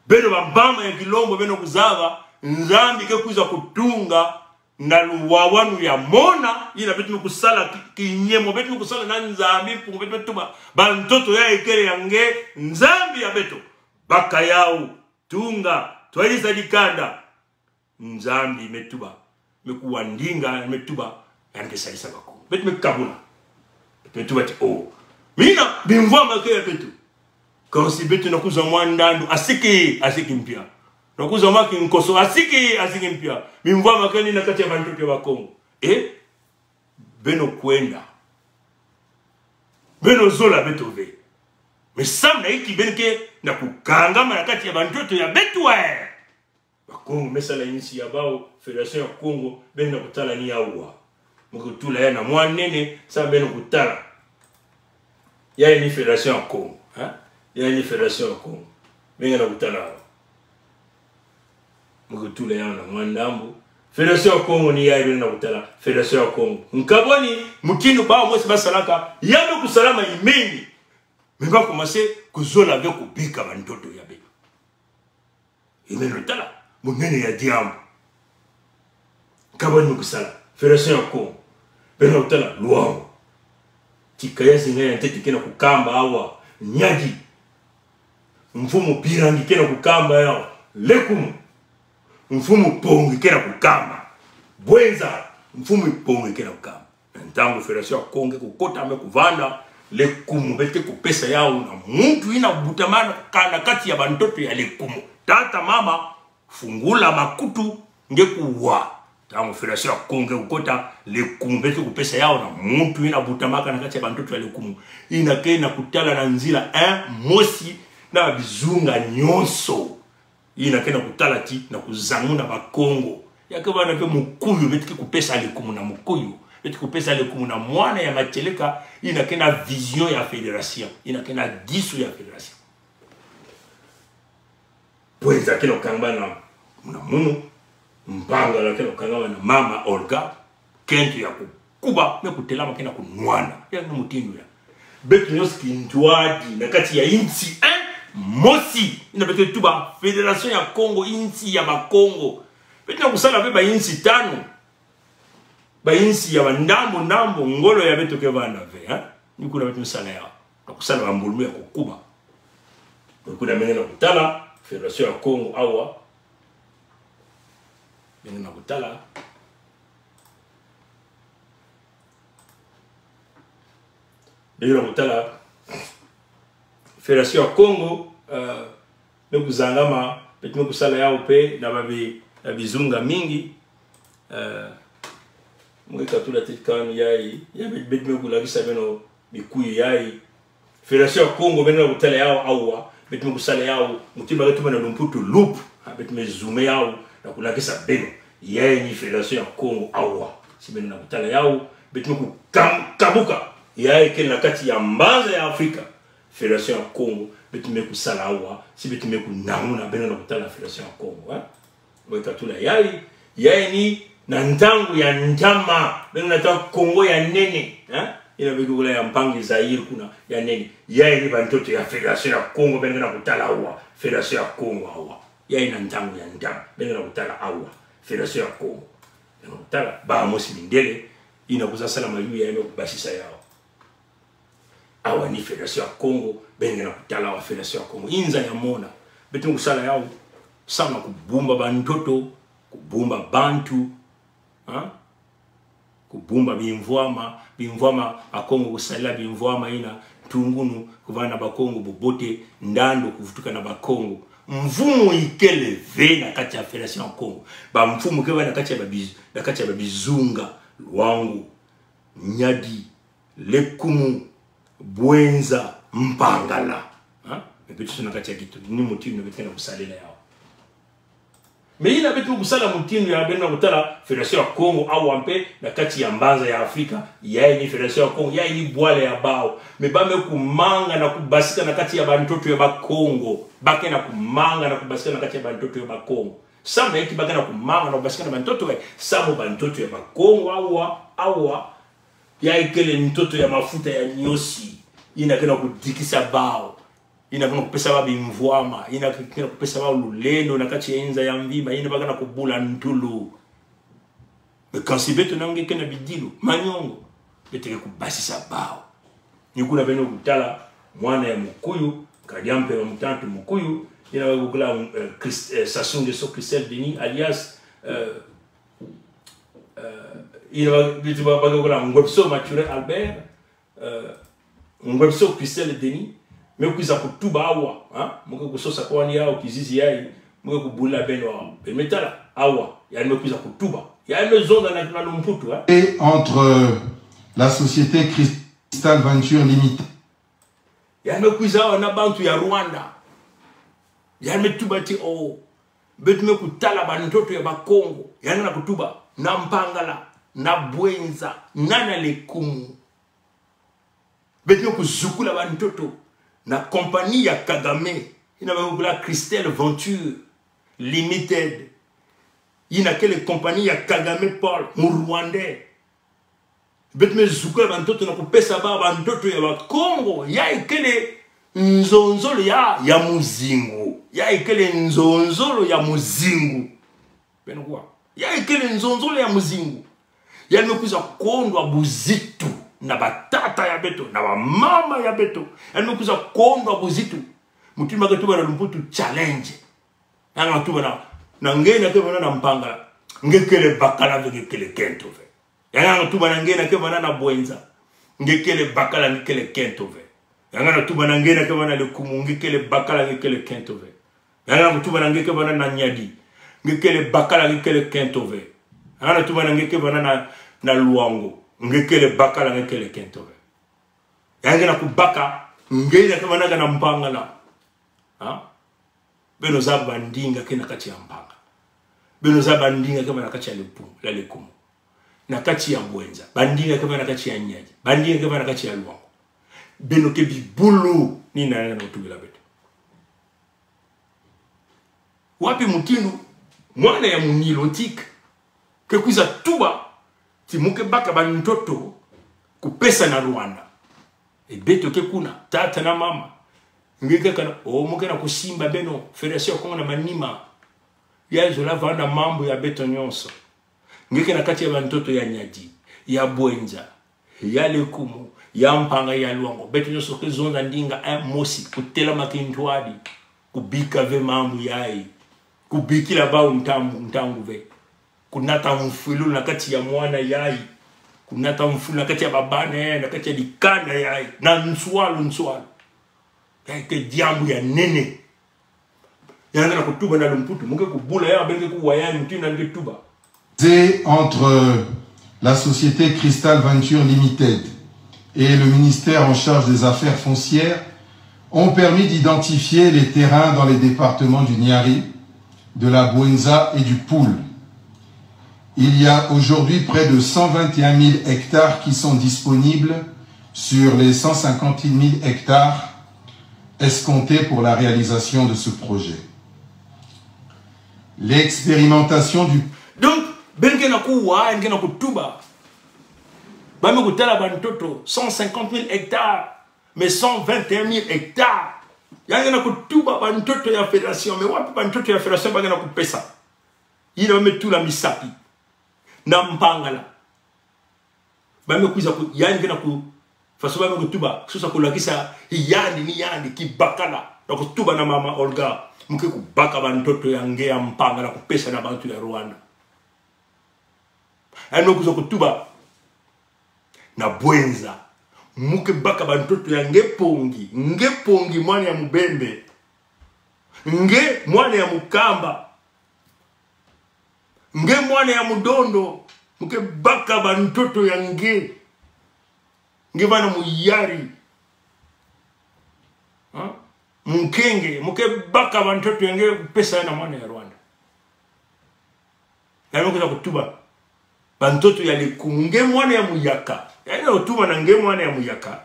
beno bambama ya kilombo beno kuzava nzambi ke kuza kutunga na luwawa nu ya mona ina betu kusala kinyemo betu kusala na nzambi pungu betu tuba bantoto ya ekere yange nzambi ya beto baka yao tunga twalisa dikanda nzambi metuba mekuwandinga metuba yange salisa bako betu mekabula betu bati mina bimvwama ke betu kasi betu nakuza mwandandu asiki mpia nakuza maki nkoso asiki mpia bimvwama ke ni nakati ya bantoto ya Kongo beno kwenda beno zola betu ve mesamna iki benke na kukangama nakati ya bantoto ya betu Kongo mesala insi ya bao Federation ya Kongo beno kutala ni yawa mukutula ya na mwanene sa beno kutala ya ni Federation ya Kongo ya ni Federation ya Kongo benga na kutala mukutula ya na mwandambo Federation ya Kongo ni ya beno na kutala Federation ya Kongo nkaboni mukinu ba mwesi basalaka yabe kusalama imeni meba komase kuzola ve kubika bantoto ya beto imeni tala munene ya diambo kaboni kusala Federation ya Kongo beno kutala luwango tikaya zinga ya ntete kena kukamba awa nyagi mfumu pirangi kena kukamba yao lekumu mfumu pongi kena kukamba bwenza mfumu pongi kena kukamba ntango Federation ya Kongo kukota ame kuvanda lekumu bete kupesa yao na muntu ina butamana kana kati ya bantoto ya lekumu tata mama fungula makutu ngekuwa tangu Federation ya Kongo kukota lekumu bete kupesa yao na muntu ina butamaka na kati ya bantoto ya lekumu ina kena kutala na nzila mosi na bizunga nyonso ina kena kutala ti na kuzamuna bakongo yakaba na pe mukuyu bete kupesa lekumu na mukuyu bete kupesa lekumu na mwana ya macheleka ina kena vision ya federation ina kena disu ya federation pweza kena kamba na munu mpanga la kena kanga na mama Olga kentu ya kukuba me kutelama kena kunwana ya no mutinu ya betu nyoski ndwadi na kati ya insi mosi ina betu tuba Federation ya Kongo insi ya Bakongo betu na kusala beba insi tano ba insi ya ndambo ngolo ya betu ke bana ve ni kuna betu sala ya kusala bambulumu ya kukuba kuna menena kutala Federation ya Kongo awa na kutala Bino kutala Federation ya Kongo mekuzangama betu kusala yao pe na babi bizunga mingi mweka tula tikani yai ya betu mekulakisa beno mikuyu yai Fédération ya Congo benga kutala yao awa betume kusala yao mutima betume na lumputu loop betume zoome yao na kulakisa beno yai ni Fédération ya Congo awa si benga kutala yao betume kukabuka yai kele na kati ya mbaza ya Afrika Fédération ya Congo betume kusala awa si betume kunamuna benga kutala Fédération ya Congo weka tula yai ni na ntangu ya njama benga na Congo ya nene ina bigula ya mpangi Zaire kuna ya nene yai ni bantoto ya Fédération ya Congo benga na kutala awa Fédération ya Congo awa yai na ntangu ya njama benga na kutala awa Fédération ya Congo benga kutala ba Mosi Mindele ina kuzasala mayu ya kubashisa yao awa ni Fédération ya Congo benga na kutala awa Fédération ya Congo inza ya mona betu kusala yao sana kubumba bantoto kubumba bantu kubumba bimvwama akongo kusala bimvwama ina tungunu kuvana bakongo bobote ndando kuvutuka na bakongo mvumu ikele vena kati ya Fédération ya Congo ba mfumu keba na kati ya babizunga Luangu Nyadi Lekumu Bwenza Mpangala betu na kati ya kitu ni mutino betena kusalela yao mais ina betu kusala mutino ya benga kutala Fédération ya Congo au ampe na kati ya mbanza ya Afrika yai ni Fédération ya Congo yai ni bwale ya bao mebame kumanga na kubasika na kati ya bantoto ya Bakongo bake na kumanga na kubasika na kati ya bantoto ya Bakongo sama yaki bake na kumanga na kubasika na bantoto ya samo bantoto ya Bakongo awa yai kele mtoto ya mafuta ya nyosi ina kena kudikisa bao ina kena kupesa babi mvwama ina kena kupesa babi lulendo na kati ya enza ya mvima ina baka na kubula ntulu mekansi beto nange kena bidilu manyongo beteke kubasisa bao nikuna beno kutala mwana ya mukuyu kadiampe wa mtantu mukuyu ina wakukula Sasunge So Christelle Denis alias ina wakukula Ngwebso Mature Albert Ngwebso Christelle Denis mekuza kutuba awa muke kusosa kwani yao kizizi yai muke kubula beno awa permetala awa yani mekuza kutuba yani mezonga na lumputu et entre la société Crystal Venture Limited yani mekuza awa na bantu ya Rwanda yani metuba ti betu mekutala bantoto ya Bakongo yani na kutuba na Mpangala na Bwenza na Lekumu betu kuzukula bantoto na compagnie ya Kagame ina bakula Crystal Venture Limited ina kele compagnie ya Kagame Paul mu Rwandais betme zukula bantoto na kupesa ba bantoto ya Bakongo ya ikele nzonzolo ya muzingu ya ikele nzonzolo ya muzingu benokwa ya ikele nzonzolo ya muzingu ya mekuza kondwa buzitu na batata ya beto na mama ya beto mekuza kondwa buzitu mutima ketuba na lumputu challenge anga tuba na ngena ke na Mpanga ngekele bakala ngekele kentove anga tuba na ngena ke na Bwenza ngekele bakala ngekele kentove anga tuba na ngena ke na Lekumu ngekele bakala ngekele kentove anga tuba na ngeke na Nyadi ngekele bakala ngekele kentove anga tuba na ngeke na Luangu ngekele bakala ngekele kentove anga na kubaka ngena ke na Mpangala beno za bandinga kena kati ya Mpanga beno za bandinga kama na kati ya Lekumu na kati ya Bwenza bandinga kama na kati ya Nyadi bandinga kama na kati ya Luangu beno ke bibulu ni na utubila beto wapi mutindu mwana ya munilotique ke kuza tuba timuke baka bantoto kupesa na Rwanda beto ke kuna tata na mama ngeke kana muke na kusimba beno Fédération ya Congo na manima ya zola vanda mambo ya beto nyonso ngeke na kati ya bantoto ya Nyadi ya Bwenza ya Lekumu ya Mpanga ya Luango beto nyonso ke zonda ndinga mosi kutela makintwadi kubika ve mambo yai kubikila ba mtangu ve kunata mfulu na kati ya mwana yai kunata mfulu na kati ya babane na kati ya dikanda yai na nswalo ke diambu ya nene yana na kutuba na lumputu muke kubula ya benge kuwaya mtina nge tuba c'est entre la société Crystal Venture Limited et le ministère en charge des affaires foncières ont permis d'identifier les terrains dans les départements du Niari, de la Bouenza et du Poul. Il y a aujourd'hui près de 121 000 hectares qui sont disponibles sur les 158 000 hectares escomptés pour la réalisation de ce projet. L'expérimentation du... Donc, Belgena Kouwa, Belgena Koutuba, Bami Koutala Bantoto, 150 000 hectares, mais 121 000 hectares. Belgena Koutuba Bantoto ya fédération, mais wapi Bantoto ya fédération, Belgena Koupesa. Il a mis tout la misapi. Nampangala. Bami Kouza Kou, Belgena Kou, façon Bami Koutuba, Sousa Koulakisa, Yandi ni Yandi, ki bakala. Donc Touba na mama Olga, Mouké Koubaka Bantoto ya Nge ya Mpangala, Koupesa na Bantu ya Rwanda. Ano Kouza Koutuba, na Bouenza muke baka bantoto ya nge pongi mwana ya mubembe nge mwana ya mukamba nge mwana ya mudondo muke baka bantoto ya nge bana muyari mukenge muke baka bantoto ya nge pesa na mwana ya Rwanda na Kuza Kutuba bantoto ya lekumu nge mwana ya muyaka yani otuma na nge mwana ya muyaka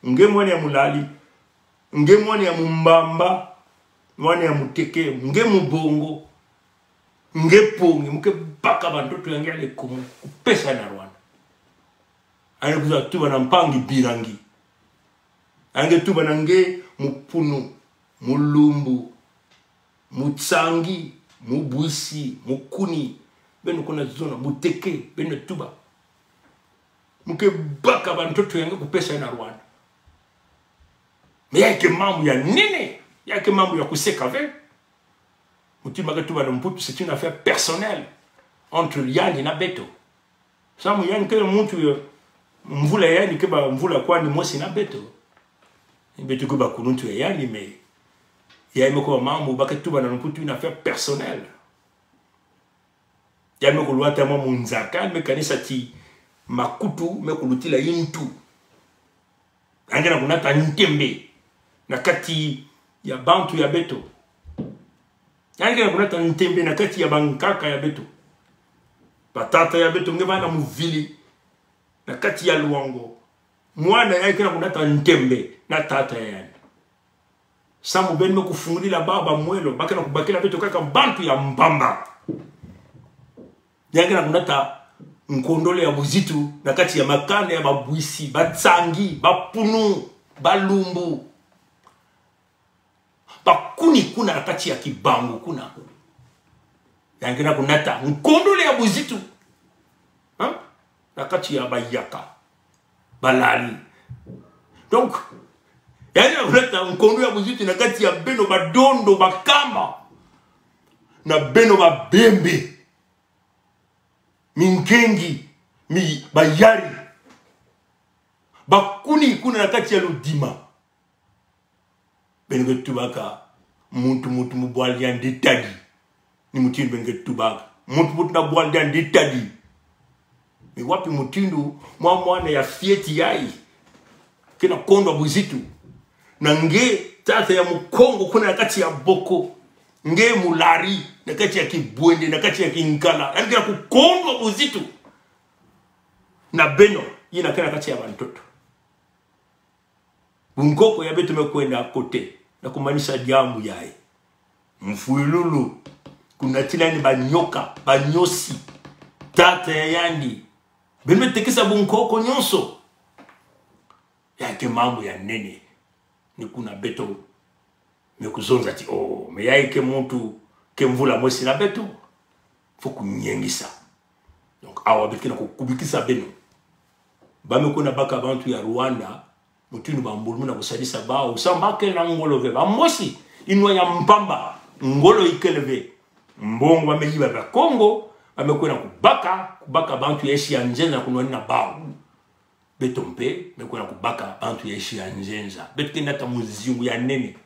nge mwana ya mulali nge mwana ya mumbamba mwana ya muteke nge mubongo nge pongi muke baka bantoto ya nge ya lekumu kupesa na Rwanda ani Kuza Kutuba na mpangi birangi ange tuba na nge mupunu mulumbu mutsangi mubuisi mukuni beno kuna zona muteke beno tuba muke baka bantoto yange kupesa na Rwanda mais yake mambo ya nene yake mambo ya kuseka ve mutima tuba na mputu c'est une affaire personnelle entre Yandi na Beto samu yani ke muntu mvula yani ke ba mvula kwani mosi na Beto Beto ko ba kununtu yani mais yame ko mambo baka tuba na mputu une affaire personnelle yame ko luata mo munzaka me kanisa ti makutu me kulutila yintu angena kunata ntembe na kati ya bantu ya Beto angena kunata ntembe na kati ya bankaka ya Beto batata ya Beto ngevana muvili na kati ya Luango mwana yake na kunata ntembe na tata ya yani samu benme kufungulila baba mwelo bakena kubakila Beto kaka bantu ya mbamba yake na kunata nkondole ya buzitu na kati ya makane ya babuisi batsangi bapunu balumbu bakuni kuna na kati ya kibangu kuna yake na kunata nkondole ya buzitu na kati ya bayaka balali donc yake na kunata nkondole ya buzitu na kati ya beno badondo bakama na beno babembe minkengi mi bayari bakuni kuna na kati ya Lodima benenge tubaka muntu mubwali ya nditadi ni mutindo benenge tubaka muntu na bwali ya nditadi mi wapi mutindo mwana ya fieti yai kina kondwa buzitu na nge tata ya mukongo kuna na kati ya boko nge mulari na kati ya kibwende na kati ya kinkala yani kukondwa buzitu na beno yina kana kati ya bantoto bunkoko ya Beto mekwenda kote na kumanisha jambu yae mfuilulu kuna tilani banyoka banyosi tata ya Yandi beno tekisa bunkoko nyonso yake mambo ya nene ni kuna Beto mekuzonza ti oh me yaike muntu ke mvula mosi na Beto foku nyengisa donc awa bekina kubikisa beno bamekona baka bantu ya Rwanda mutinu bambulu na kusadisa bao usambake na ngolove bamosi inwa ya mpamba ngolo ikeleve mbongo bameyiba ba Kongo bamekona kubaka bantu ya Asia njenza kunwani na bao Beto mpe mekona kubaka bantu ya Asia njenza Beto kinata muzimu ya nene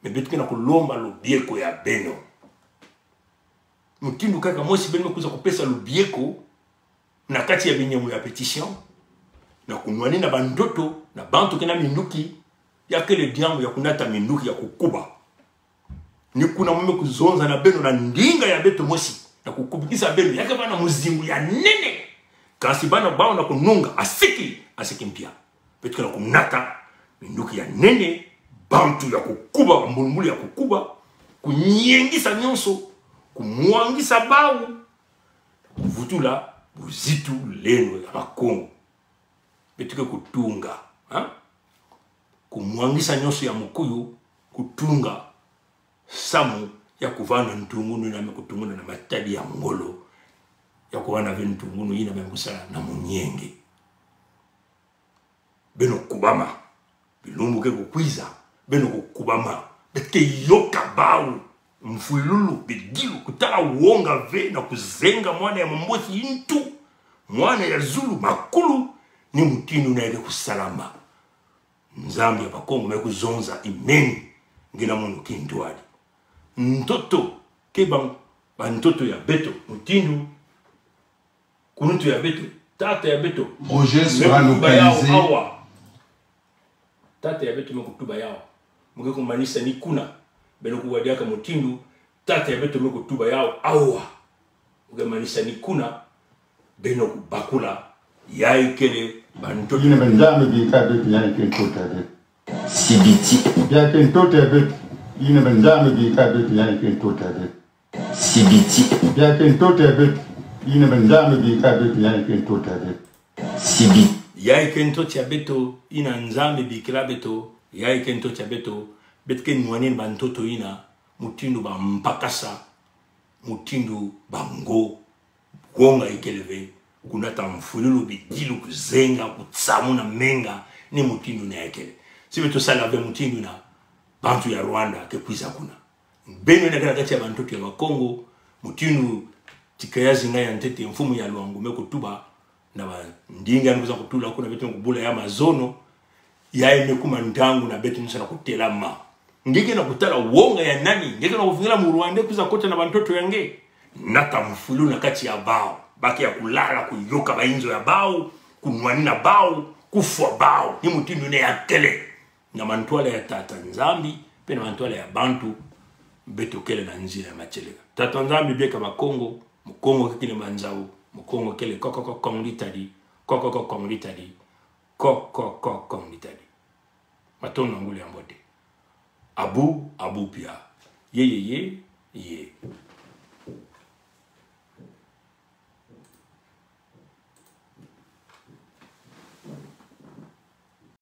me Beto kina kulomba lubieko ya beno mutindu kaka mosi beno kuza kupesa lubieko na kati ya binyemu ya petition na kunwani na bandoto na bantu kena minduki ya kele diambo ya kunata minduki ya kukuba ni kuna mume kuzonza na beno na ndinga ya beto mosi na kukubikisa beno yake bana muzingu ya nene kasi bana bao na kununga asiki mpia beto kana kunata minduki ya nene bantu ya kukuba mbulmbuli ya kukuba kunyengisa nyonso kumwangisa bao kuvutula buzitu leno ya bakongo betuke kutunga kumwangisa nyonso ya mukuyu kutunga samu ya kuvana ntungunu na mekutunguna na matadi ya ngolo ya kuvana ve ntungunu ina mengusala na munyenge beno kubama bilumbu ke kukwiza beno kukubama betke yoka bao mfululu bidilu kutaka uonga ve na kuzenga mwana ya mbosi intu mwana ya zulu makulu ni mutinu na yake kusalama nzambi ya bakongo meku zonza imeni ngina mundu kintuali ntoto kebang bantoto ya beto mutinu kunutu ya beto tata ya beto projet sera localisé tata ya beto mekutuba yao muke kumanisa ni kuna beno kuwadiaka mutindu tata ya beto mekutuba yao awa muke manisa ni kuna beno kubakula yai kele bantoto yine benjame bika betu yani kentota betu Sibiti, ya kentota betu yine benjame bika betu yani kentota betu Sibiti, ya kentota betu yine benjame bika betu yani kentota betu Sibiti, yai kento tia beto ina nzambe bikira beto yai kento tia beto betke nwaneni bantoto ina mutindu ba mpakasa mutindu bango gonga ikeleve kunata mfululu bidilu kuzenga kutsamu na menga ni mutindu na ekele si beto salave mutindu na bantu ya Rwanda ke kwiza kuna beno na kati ya bantoto ya Kongo mutindu tikayazi ngaya ntete mfumu ya Lwangu mekutuba na ba ndinga nuza kutula kuna beto kubula ya mazono ya imekuma ndangu na beto nisa na kutelama ngike na kutala wonga ya nani ngike na kufungira mu Rwanda kuza kota na bantoto yange nata mfulu na kati ya bao baki ya kulala kuyoka bainzo ya bao kunwani na bao kufwa bao ni mutindu ne ya kele na mantwala ya tata nzambi pe na mantwala ya bantu beto kele na nzira ya machelega tata nzambi beka bakongo mukongo kikile manzao mukongo kele kokoko konglitadi kokoko konglitadi kokoko konglitadi matono ngule ambote abu pia ye